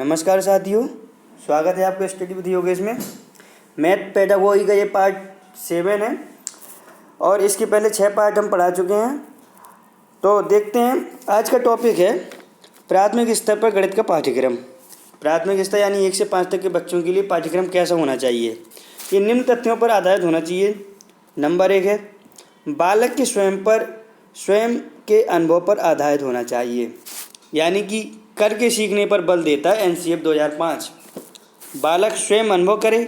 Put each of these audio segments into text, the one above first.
नमस्कार साथियों, स्वागत है आपका स्टडी विद योगेश में। मैथ पेडागोगी का ये पार्ट 7 है और इसके पहले 6 पार्ट हम पढ़ा चुके हैं। तो देखते हैं, आज का टॉपिक है प्राथमिक स्तर पर गणित का पाठ्यक्रम। प्राथमिक स्तर यानी 1 से 5 तक के बच्चों के लिए पाठ्यक्रम कैसा होना चाहिए। ये निम्न तथ्यों पर आधारित होना चाहिए। नंबर 1 है, बालक के स्वयं के अनुभव पर आधारित होना चाहिए, यानी कि करके सीखने पर बल देता है NCF 2005। बालक स्वयं अनुभव करे,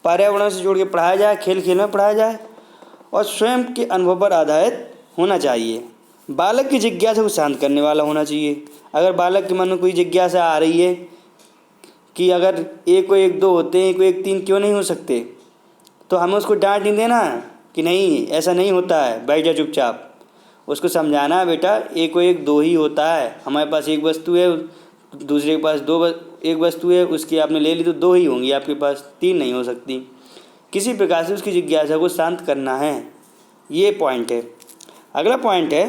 पर्यावरण से जोड़ के पढ़ाया जाए, खेल खेल में पढ़ाया जाए और स्वयं के अनुभव पर आधारित होना चाहिए। बालक की जिज्ञासा को शांत करने वाला होना चाहिए। अगर बालक के मन में कोई जिज्ञासा आ रही है कि अगर 1 को 1 2 होते हैं, 1 को 1 3 क्यों नहीं हो सकते, तो हमें उसको डांट नहीं देना कि नहीं ऐसा नहीं होता है, बैठ जा चुपचाप। उसको समझाना है, बेटा 1 को 1 2 ही होता है। हमारे पास एक वस्तु है, दूसरे के पास एक वस्तु है, उसकी आपने ले ली तो 2 ही होंगी आपके पास, 3 नहीं हो सकती। किसी प्रकार से उसकी जिज्ञासा को शांत करना है, ये पॉइंट है। अगला पॉइंट है,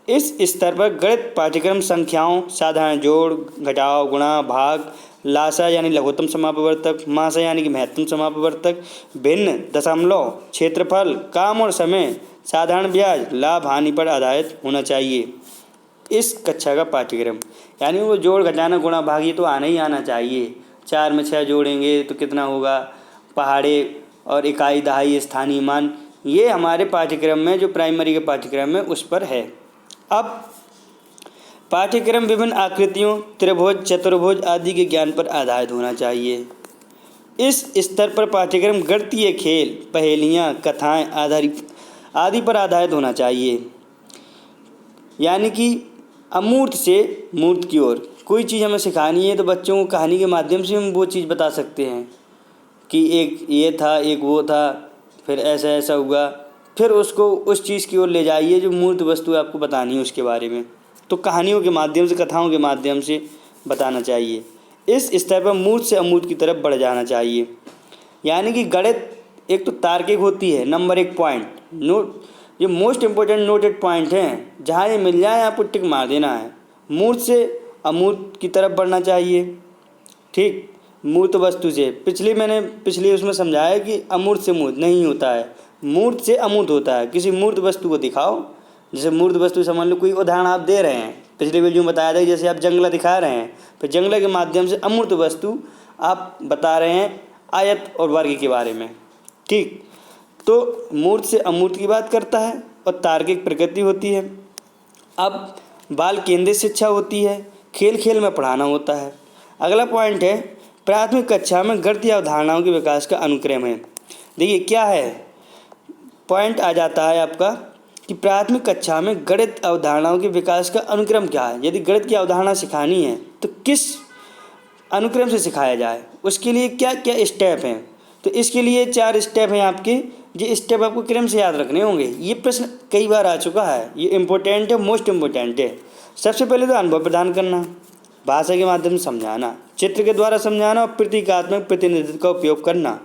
इस स्तर पर गणित पाठ्यक्रम संख्याओं, साधारण जोड़, घटाव, गुणा, भाग, लासा यानी लघुत्तम समापवर्तक, मासा यानी कि महत्तम समापवर्तक, भिन्न, दशमलव, क्षेत्रफल, काम और समय, साधारण ब्याज, लाभ हानि पर आधारित होना चाहिए। इस कक्षा का पाठ्यक्रम यानी वो जोड़, घटाना, गुणा, भाग ये तो आना ही आना चाहिए। 4 में 6 जोड़ेंगे तो कितना होगा, पहाड़े और इकाई, दहाई, स्थानीय मान, ये हमारे पाठ्यक्रम में जो प्राइमरी के पाठ्यक्रम में उस पर है। अब पाठ्यक्रम विभिन्न आकृतियों, त्रिभुज, चतुर्भुज आदि के ज्ञान पर आधारित होना चाहिए। इस स्तर पर पाठ्यक्रम गणितीय खेल, पहेलियाँ, कथाएँ आदि पर आधारित होना चाहिए, यानी कि अमूर्त से मूर्त की ओर। कोई चीज़ हमें सिखानी है तो बच्चों को कहानी के माध्यम से हम वो चीज़ बता सकते हैं कि एक ये था, एक वो था, फिर ऐसा ऐसा हुआ, फिर उसको उस चीज़ की ओर ले जाइए जो मूर्त वस्तु आपको बतानी है उसके बारे में। तो कहानियों के माध्यम से, कथाओं के माध्यम से बताना चाहिए। इस स्तर पर मूर्त से अमूर्त की तरफ बढ़ जाना चाहिए, यानी कि गणित एक तो तार्किक होती है। नंबर 1 पॉइंट नोट, ये मोस्ट इम्पोर्टेंट नोटेड पॉइंट हैं, जहाँ ये मिल जाए आपको टिक मार देना है। मूर्त से अमूर्त की तरफ बढ़ना चाहिए, ठीक। मूर्त वस्तु से पिछली उसमें समझाया कि अमूर्त से मूर्त नहीं होता है, मूर्त से अमूर्त होता है। किसी मूर्त वस्तु को दिखाओ, जैसे मूर्त वस्तु समझ लो, कोई उदाहरण आप दे रहे हैं, पिछले वीडियो में बताया था, जैसे आप जंगला दिखा रहे हैं, फिर जंगला के माध्यम से अमूर्त वस्तु आप बता रहे हैं आयत और वर्ग के बारे में, ठीक। तो मूर्त से अमूर्त की बात करता है और तार्किक प्रकृति होती है। अब बाल केंद्रित शिक्षा होती है, खेल खेल में पढ़ाना होता है। अगला पॉइंट है, प्राथमिक कक्षा में गणितीय अवधारणाओं के विकास का अनुक्रम है। देखिए क्या है, पॉइंट आ जाता है आपका कि प्राथमिक कक्षा में गणित अवधारणाओं के विकास का अनुक्रम क्या है। यदि गणित की अवधारणा सिखानी है तो किस अनुक्रम से सिखाया जाए, उसके लिए क्या क्या स्टेप हैं। तो इसके लिए 4 स्टेप हैं आपके, ये स्टेप आपको क्रम से याद रखने होंगे। ये प्रश्न कई बार आ चुका है, ये इम्पोर्टेंट है, मोस्ट इम्पोर्टेंट है। सबसे पहले तो अनुभव प्रदान करना, भाषा के माध्यम से समझाना, चित्र के द्वारा समझाना और प्रतीकात्मक प्रतिनिधित्व का उपयोग करना,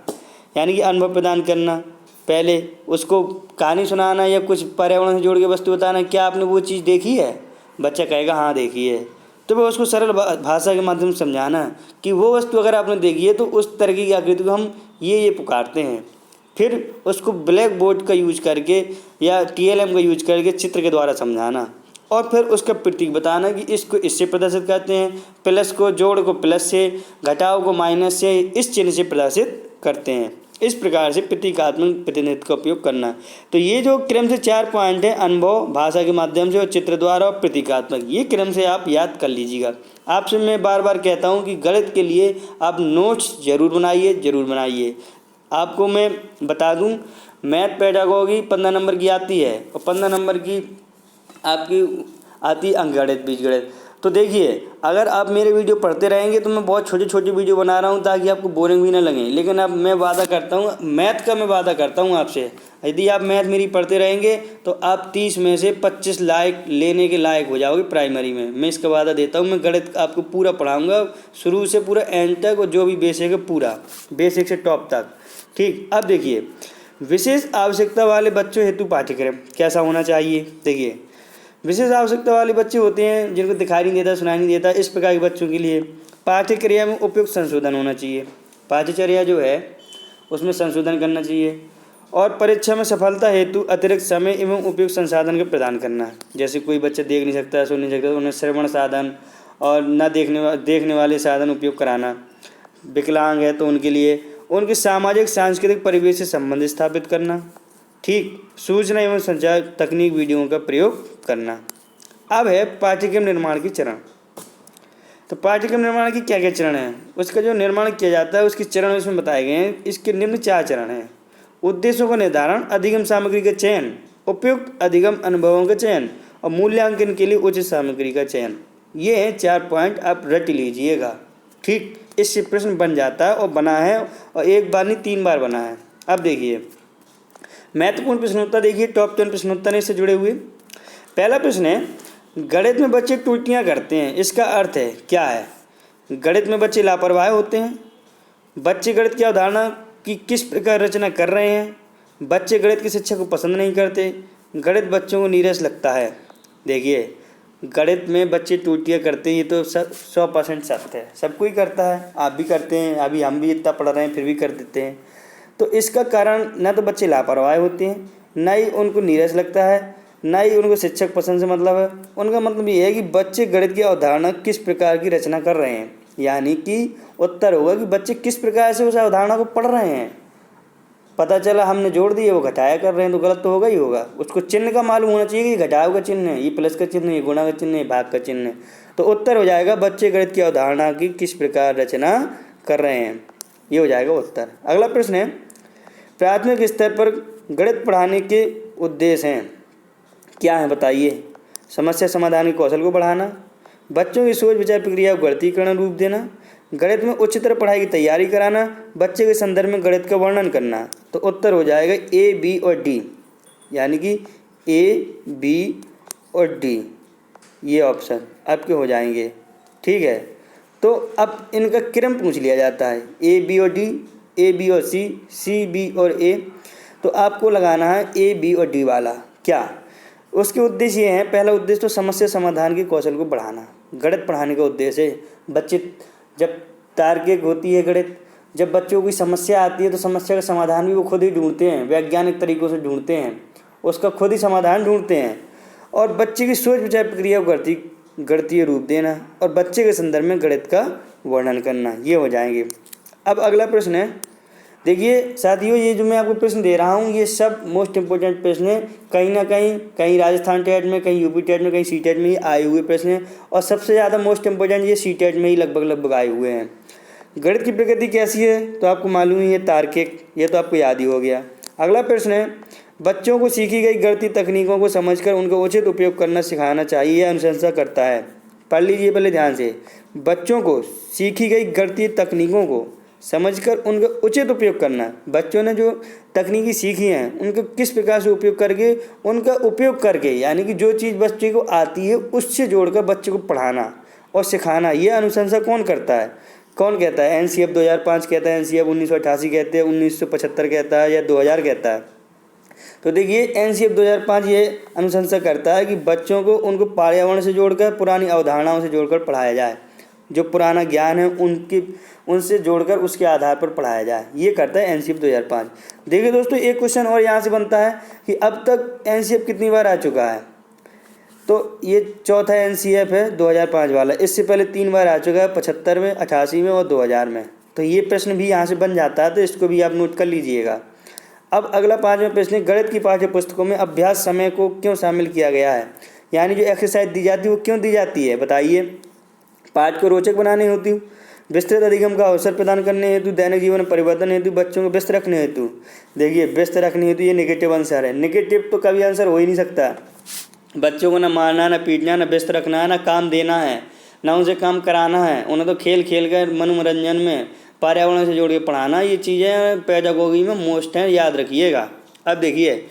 यानी कि अनुभव प्रदान करना। पहले उसको कहानी सुनाना या कुछ पर्यावरण से जोड़ के वस्तु बताना, क्या आपने वो चीज़ देखी है, बच्चा कहेगा हाँ देखी है, तो वह उसको सरल भाषा के माध्यम से समझाना कि वो वस्तु अगर आपने देखी है तो उस तरह की आकृति को हम ये पुकारते हैं। फिर उसको ब्लैक बोर्ड का यूज करके या TLM का यूज करके चित्र के द्वारा समझाना और फिर उसका प्रतीक बताना कि इसको इससे प्रदर्शित करते हैं, प्लस को, जोड़ को प्लस से, घटाव को माइनस से, इस चिन्ह से प्रदर्शित करते हैं। इस प्रकार से प्रतीकात्मक प्रतिनिधित्व का उपयोग करना। तो ये जो क्रम से 4 पॉइंट है, अनुभव, भाषा के माध्यम से और चित्र द्वारा और प्रतीकात्मक, ये क्रम से आप याद कर लीजिएगा। आपसे मैं बार बार कहता हूँ कि गणित के लिए आप नोट्स जरूर बनाइए। आपको मैं बता दूँ, मैथ पेडागोगी 15 नंबर की आती है और 15 नंबर की आपकी आती अंकगणित, बीजगणित। तो देखिए, अगर आप मेरे वीडियो पढ़ते रहेंगे तो मैं बहुत छोटे छोटे वीडियो बना रहा हूँ ताकि आपको बोरिंग भी ना लगे। लेकिन अब मैं वादा करता हूँ, मैथ का मैं वादा करता हूँ आपसे, यदि आप मैथ मेरी पढ़ते रहेंगे तो आप 30 में से 25 लायक लेने के लायक हो जाओगे प्राइमरी में। मैं इसका वादा देता हूँ। मैं गणित आपको पूरा पढ़ाऊँगा, शुरू से पूरा एंड तक, और जो भी बेसिक है पूरा, बेसिक से टॉप तक, ठीक। अब देखिए, विशेष आवश्यकता वाले बच्चों हेतु पाठ्यक्रम कैसा होना चाहिए। देखिए, विशेष आवश्यकता वाले बच्चे होते हैं जिनको दिखाई नहीं देता, सुनाई नहीं देता, इस प्रकार के बच्चों के लिए पाठ्यक्रिया में उपयुक्त संशोधन होना चाहिए। पाठ्यचर्या जो है उसमें संशोधन करना चाहिए। और परीक्षा में सफलता हेतु अतिरिक्त समय एवं उपयुक्त संसाधन का प्रदान करना। जैसे कोई बच्चा देख नहीं सकता, सुन नहीं सकता, तो उन्हें श्रवण साधन और न देखने वाले साधन उपयोग कराना। विकलांग है तो उनके लिए उनके सामाजिक सांस्कृतिक परिवेश से संबंध स्थापित करना। ठीक, सूचना एवं संचार तकनीक वीडियो का प्रयोग करना। अब है पाठ्यक्रम निर्माण के चरण। तो पाठ्यक्रम निर्माण की क्या क्या चरण हैं, उसका जो निर्माण किया जाता है उसके चरण इसमें बताए गए हैं। इसके निम्न 4 चरण हैं। उद्देश्यों का निर्धारण, अधिगम सामग्री का चयन, उपयुक्त अधिगम अनुभवों का चयन और मूल्यांकन के लिए उचित सामग्री का चयन। ये हैं 4 पॉइंट, आप रट लीजिएगा। ठीक, इससे प्रश्न बन जाता है और बना है, और एक बार नहीं 3 बार बना है। अब देखिए महत्वपूर्ण प्रश्नोत्तर, देखिए टॉप 10 प्रश्नोत्तर इससे जुड़े हुए। पहला प्रश्न है, गणित में बच्चे त्रुटियां करते हैं, इसका अर्थ है क्या है। गणित में बच्चे लापरवाह होते हैं। बच्चे गणित की अवधारणा की किस प्रकार रचना कर रहे हैं। बच्चे गणित की शिक्षा को पसंद नहीं करते। गणित बच्चों को नीरस लगता है। देखिए गणित में बच्चे त्रुटियां करते हैं, ये तो 100% सत्य है। सब कोई करता है, आप भी करते हैं, अभी हम भी इतना पढ़ रहे हैं फिर भी कर देते हैं। तो इसका कारण न तो बच्चे लापरवाह होते हैं, न ही उनको नीरस लगता है, ना ही उनको शिक्षक पसंद से मतलब है। उनका मतलब ये है कि बच्चे गणित की अवधारणा किस प्रकार की रचना कर रहे हैं, यानी कि उत्तर होगा कि बच्चे किस प्रकार से उस अवधारणा को पढ़ रहे हैं। पता चला हमने जोड़ दिए, वो घटाया कर रहे हैं, तो गलत तो होगा ही होगा। उसको चिन्ह का मालूम होना चाहिए कि ये घटाव का चिन्ह है, ये प्लस का चिन्ह है, ये गुणा का चिन्ह है, भाग का चिन्ह है। तो उत्तर हो जाएगा बच्चे गणित की अवधारणा की किस प्रकार रचना कर रहे हैं, ये हो जाएगा उत्तर। अगला प्रश्न है, प्राथमिक स्तर पर गणित पढ़ाने के उद्देश्य हैं, क्या है बताइए। समस्या समाधान के कौशल को बढ़ाना, बच्चों की सोच विचार प्रक्रिया को गणितीकरण रूप देना, गणित में उच्चतर पढ़ाई की तैयारी कराना, बच्चे के संदर्भ में गणित का वर्णन करना। तो उत्तर हो जाएगा ए, बी और डी, यानी कि ए, बी और डी, ये ऑप्शन आपके हो जाएंगे। ठीक है, तो अब इनका क्रम पूछ लिया जाता है, ए, बी और डी, ए, बी और सी, सी, बी और ए। तो आपको लगाना है ए, बी और डी वाला। क्या उसके उद्देश्य ये हैं, पहला उद्देश्य तो समस्या समाधान के कौशल को बढ़ाना। गणित पढ़ाने का उद्देश्य है बच्चे जब तार्किक होती है गणित, जब बच्चों की समस्या आती है तो समस्या का समाधान भी वो खुद ही ढूंढते हैं, वैज्ञानिक तरीक़ों से ढूंढते हैं, उसका खुद ही समाधान ढूंढते हैं। और बच्चे की सोच विचार प्रक्रिया को गणितीय रूप देना और बच्चे के संदर्भ में गणित का वर्णन करना, ये हो जाएंगे। अब अगला प्रश्न है, देखिए साथियों, ये जो मैं आपको प्रश्न दे रहा हूँ ये सब मोस्ट इंपोर्टेंट प्रश्न है। कहीं ना कहीं राजस्थान टेट में, कहीं यूपी टेट में, कहीं सी टेट में ही आए हुए प्रश्न हैं, और सबसे ज़्यादा मोस्ट इंपोर्टेंट ये सी टेट में ही लगभग आए हुए हैं। गणित की प्रकृति कैसी है तो आपको मालूम ही है, तार्किक, ये तो आपको याद ही हो गया। अगला प्रश्न है, बच्चों को सीखी गई गणितीय तकनीकों को समझकर उनका उचित उपयोग करना सिखाना चाहिए, अनुशंसा करता है। पढ़ लीजिए पहले ध्यान से, बच्चों को सीखी गई गणितीय तकनीकों को समझकर उनका उचित उपयोग करना। बच्चों ने जो तकनीकी सीखी हैं उनका किस प्रकार से उनका उपयोग करके, यानी कि जो चीज़ बच्चे को आती है उससे जोड़कर बच्चे को पढ़ाना और सिखाना, ये अनुशंसा कौन करता है, कौन कहता है। एनसीएफ 2005 कहता है, एनसीएफ 1988 कहते हैं, 1975 कहता है, या 2000 कहता है। तो देखिए एनसीएफ 2005 ये अनुशंसा करता है कि बच्चों को उनको पर्यावरण से जोड़कर, पुरानी अवधारणाओं से जोड़कर पढ़ाया जाए, जो पुराना ज्ञान है उनसे जोड़कर उसके आधार पर पढ़ाया जाए, ये करता है एनसीएफ 2005। देखिए दोस्तों, एक क्वेश्चन और यहाँ से बनता है कि अब तक एनसीएफ कितनी बार आ चुका है, तो ये चौथा एनसीएफ है 2005 वाला। इससे पहले 3 बार आ चुका है, 75 में, 88 में और 2000 में। तो ये प्रश्न भी यहाँ से बन जाता है, तो इसको भी आप नोट कर लीजिएगा। अब अगला 5वां प्रश्न, गणित की पाठ्य पुस्तकों में अभ्यास समय को क्यों शामिल किया गया है, यानी जो एक्सरसाइज दी जाती है वो क्यों दी जाती है बताइए। पाठ को रोचक बनाने हेतु, विस्तृत अधिगम का अवसर प्रदान करने हेतु, दैनिक जीवन में परिवर्तन हेतु, बच्चों को व्यस्त रखने हेतु। देखिए व्यस्त रखने हेतु ये नेगेटिव आंसर है, नेगेटिव तो कभी आंसर हो ही नहीं सकता। बच्चों को ना मारना, ना पीटना, ना व्यस्त रखना है, ना काम देना है, ना उनसे काम कराना है, उन्हें तो खेल खेल कर मनोरंजन में पर्यावरण से जोड़ के पढ़ाना, ये चीज़ें पेडागोगी में मोस्ट हैं, याद रखिएगा। अब देखिए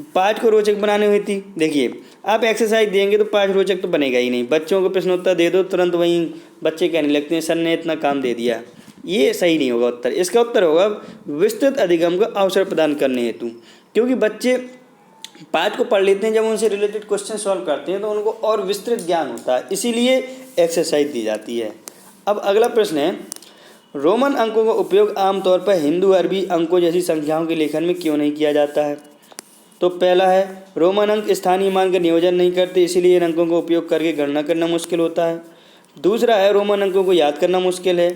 पाठ को रोचक बनाने हुई थी, देखिए आप एक्सरसाइज देंगे तो पाठ रोचक तो बनेगा ही नहीं। बच्चों को प्रश्नोत्तर दे दो, तुरंत वहीं बच्चे कहने लगते हैं सर ने इतना काम दे दिया, ये सही नहीं होगा उत्तर। इसका उत्तर होगा विस्तृत अधिगम का अवसर प्रदान करने हेतु, क्योंकि बच्चे पाठ को पढ़ लेते हैं, जब उनसे रिलेटेड क्वेश्चन सॉल्व करते हैं तो उनको और विस्तृत ज्ञान होता है, इसीलिए एक्सरसाइज दी जाती है। अब अगला प्रश्न है, रोमन अंकों का उपयोग आमतौर पर हिंदू अरबी अंकों जैसी संख्याओं के लेखन में क्यों नहीं किया जाता है? तो पहला है, रोमन अंक स्थानीय मान का नियोजन नहीं करते, इसीलिए इन अंकों का उपयोग करके गणना करना मुश्किल होता है। दूसरा है, रोमन अंकों को याद करना मुश्किल है।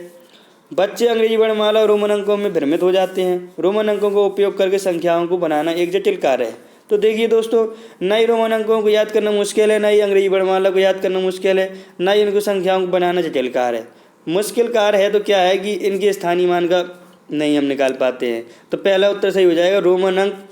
बच्चे अंग्रेजी वर्णमाला और रोमन अंकों में भ्रमित हो जाते हैं। रोमन अंकों का उपयोग करके संख्याओं को बनाना एक जटिल कार्य है। तो देखिए दोस्तों, न ही रोमन अंकों को याद करना मुश्किल है, न ही अंग्रेजी वर्णमाला को याद करना मुश्किल है, न ही इनको संख्याओं को बनाना जटिल कार्य है। मुश्किल कार्य है तो क्या है कि इनके स्थानीय मान का नहीं हम निकाल पाते हैं। तो पहला उत्तर सही हो जाएगा, रोमन अंक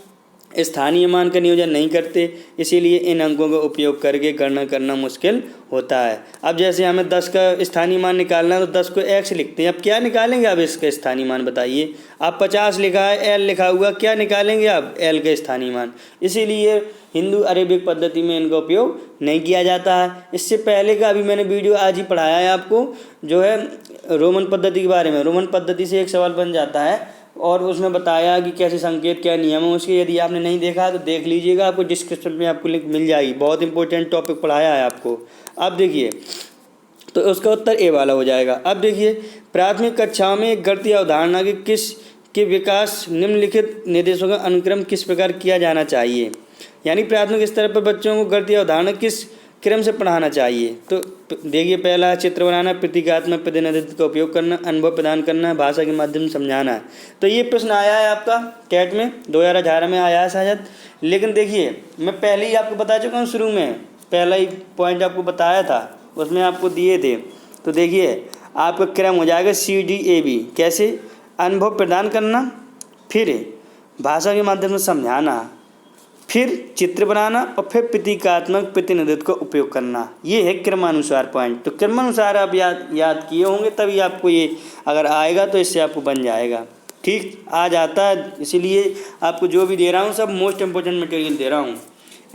स्थानीय मान का नियोजन नहीं करते, इसीलिए इन अंकों का उपयोग करके गणना करना मुश्किल होता है। अब जैसे हमें 10 का स्थानीय मान निकालना है तो 10 को x लिखते हैं। अब क्या निकालेंगे आप इसका स्थानीय मान बताइए? आप 50 लिखा है, l लिखा हुआ, क्या निकालेंगे आप? l का स्थानीय मान। इसीलिए हिंदू अरेबिक पद्धति में इनका उपयोग नहीं किया जाता है। इससे पहले का अभी मैंने वीडियो आज ही पढ़ाया है आपको, जो है रोमन पद्धति के बारे में। रोमन पद्धति से एक सवाल बन जाता है और उसमें बताया कि कैसे संकेत, क्या नियम है उसके। यदि आपने नहीं देखा तो देख लीजिएगा, आपको डिस्क्रिप्शन में आपको लिंक मिल जाएगी। बहुत इंपॉर्टेंट टॉपिक पढ़ाया है आपको। अब देखिए, तो उसका उत्तर ए वाला हो जाएगा। अब देखिए, प्राथमिक कक्षाओं में एक गणितीय अवधारणा के विकास निम्नलिखित निर्देशों का अनुक्रम किस प्रकार किया जाना चाहिए? यानी प्राथमिक स्तर पर बच्चों को गणितीय अवधारणा किस क्रम से पढ़ाना चाहिए? तो देखिए, पहला चित्र बनाना, प्रतीकात्मक प्रतिनिधित्व का उपयोग करना, अनुभव प्रदान करना, भाषा के माध्यम से समझाना है। तो ये प्रश्न आया है आपका कैट में, 2018 में आया है शायद। लेकिन देखिए, मैं पहले ही आपको बता चुका हूँ, शुरू में पहला ही पॉइंट आपको बताया था, उसमें आपको दिए थे। तो देखिए, आपका क्रम हो जाएगा CDAB। कैसे? अनुभव प्रदान करना, फिर भाषा के माध्यम से समझाना, फिर चित्र बनाना और फिर प्रतीकात्मक प्रतिनिधित्व का उपयोग करना। ये है क्रमानुसार पॉइंट। तो क्रमानुसार आप याद किए होंगे, तभी आपको ये अगर आएगा तो इससे आपको बन जाएगा। ठीक, आ जाता है। इसीलिए आपको जो भी दे रहा हूँ सब मोस्ट इम्पोर्टेंट मटेरियल दे रहा हूँ।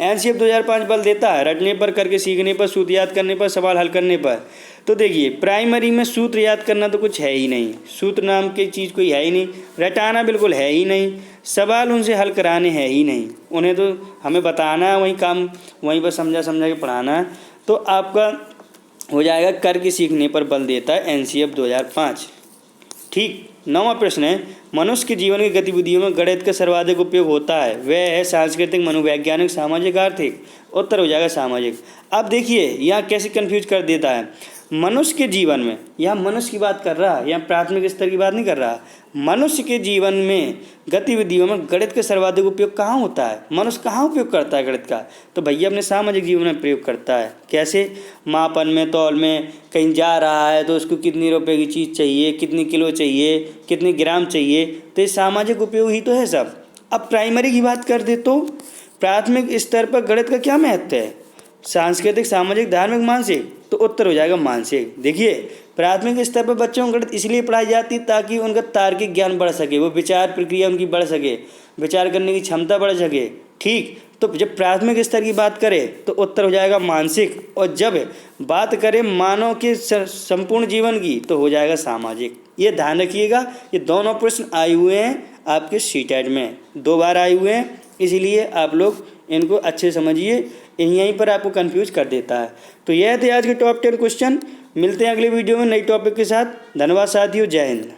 NCF 2005 बल देता है रटने पर, करके सीखने पर, सूत्र याद करने पर, सवाल हल करने पर। तो देखिए, प्राइमरी में सूत्र याद करना तो कुछ है ही नहीं, सूत्र नाम की चीज़ कोई है ही नहीं, रटाना बिल्कुल है ही नहीं, सवाल उनसे हल कराने हैं ही नहीं, उन्हें तो हमें बताना है, वही काम वहीं पर समझा के पढ़ाना है। तो आपका हो जाएगा करके सीखने पर बल देता है NCF 2005। ठीक। 9वां प्रश्न है, मनुष्य के जीवन की गतिविधियों में गणित का सर्वाधिक उपयोग होता है, वह है सांस्कृतिक, मनोवैज्ञानिक, सामाजिक, आर्थिक। उत्तर हो जाएगा सामाजिक। अब देखिए, यहाँ कैसे कंफ्यूज कर देता है। मनुष्य के जीवन में, यहाँ मनुष्य की बात कर रहा है, यहाँ प्राथमिक स्तर की बात नहीं कर रहा। मनुष्य के जीवन में गतिविधियों में गणित का सर्वाधिक उपयोग कहाँ होता है? मनुष्य कहाँ उपयोग करता है गणित का? तो भैया अपने सामाजिक जीवन में प्रयोग करता है। कैसे? मापन में, तौल में, कहीं जा रहा है तो उसको कितनी रुपए की चीज़ चाहिए, कितनी किलो चाहिए, कितने ग्राम चाहिए, तो ये सामाजिक उपयोग ही तो है सब। अब प्राइमरी की बात कर दे तो प्राथमिक स्तर पर गणित का क्या महत्व है? सांस्कृतिक, सामाजिक, धार्मिक, मानसिक। तो उत्तर हो जाएगा मानसिक। देखिए, प्राथमिक स्तर पर बच्चों को गणित इसलिए पढ़ाई जाती है ताकि उनका तार्किक ज्ञान बढ़ सके, वो विचार प्रक्रिया उनकी बढ़ सके, विचार करने की क्षमता बढ़ सके। ठीक। तो जब प्राथमिक स्तर की बात करें तो उत्तर हो जाएगा मानसिक, और जब बात करें मानव के संपूर्ण जीवन की तो हो जाएगा सामाजिक। ये ध्यान रखिएगा, ये दोनों प्रश्न आए हुए हैं आपके CTET में, 2 बार आए हुए हैं, इसीलिए आप लोग इनको अच्छे समझिए, यहीं पर आपको कंफ्यूज कर देता है। तो यह थे आज के टॉप 10 क्वेश्चन। मिलते हैं अगले वीडियो में नई टॉपिक के साथ। धन्यवाद साथियों, जय हिंद।